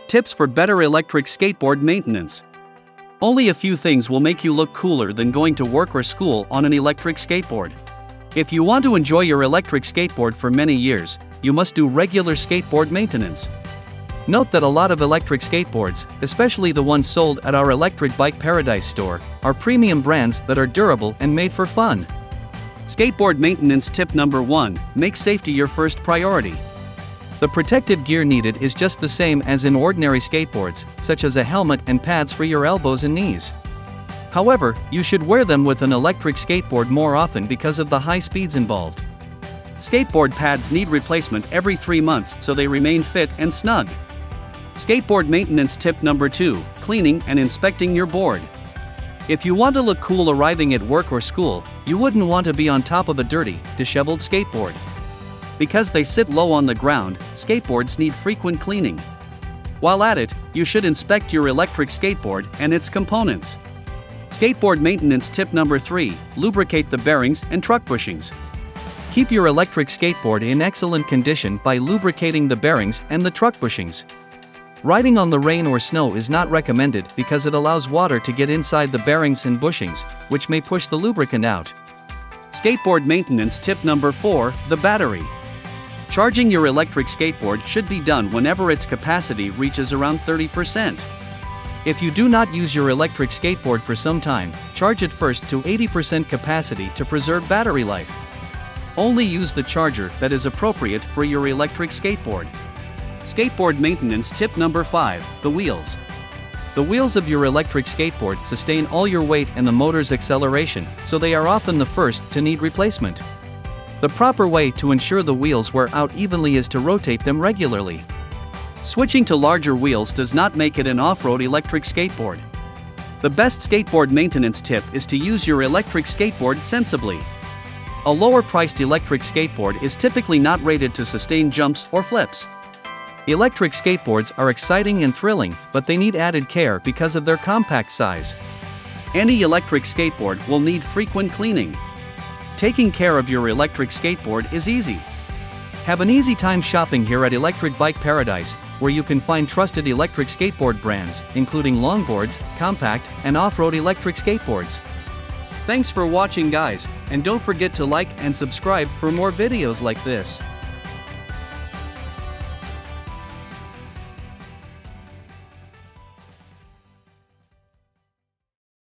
Tips for better electric skateboard maintenance. Only a few things will make you look cooler than going to work or school on an electric skateboard. If you want to enjoy your electric skateboard for many years, you must do regular skateboard maintenance. Note that a lot of electric skateboards, especially the ones sold at our Electric Bike Paradise store, are premium brands that are durable and made for fun. Skateboard maintenance tip number 1: make safety your first priority. The protective gear needed is just the same as in ordinary skateboards, such as a helmet and pads for your elbows and knees. However, you should wear them with an electric skateboard more often because of the high speeds involved. Skateboard pads need replacement every 3 months so they remain fit and snug. Skateboard maintenance tip number 2: cleaning and inspecting your board. If you want to look cool arriving at work or school, you wouldn't want to be on top of a dirty, disheveled skateboard. Because they sit low on the ground, skateboards need frequent cleaning. While at it, you should inspect your electric skateboard and its components. Skateboard maintenance tip number 3: lubricate the bearings and truck bushings. Keep your electric skateboard in excellent condition by lubricating the bearings and the truck bushings. Riding on the rain or snow is not recommended because it allows water to get inside the bearings and bushings, which may push the lubricant out. Skateboard maintenance tip number 4: the battery. Charging your electric skateboard should be done whenever its capacity reaches around 30%. If you do not use your electric skateboard for some time, charge it first to 80% capacity to preserve battery life. Only use the charger that is appropriate for your electric skateboard. Skateboard maintenance tip number 5: the wheels. The wheels of your electric skateboard sustain all your weight and the motor's acceleration, so they are often the first to need replacement. The proper way to ensure the wheels wear out evenly is to rotate them regularly. Switching to larger wheels does not make it an off-road electric skateboard. The best skateboard maintenance tip is to use your electric skateboard sensibly. A lower-priced electric skateboard is typically not rated to sustain jumps or flips. Electric skateboards are exciting and thrilling, but they need added care because of their compact size. Any electric skateboard will need frequent cleaning. Taking care of your electric skateboard is easy. Have an easy time shopping here at Electric Bike Paradise, where you can find trusted electric skateboard brands, including longboards, compact, and off-road electric skateboards. Thanks for watching, guys, and don't forget to like and subscribe for more videos like this.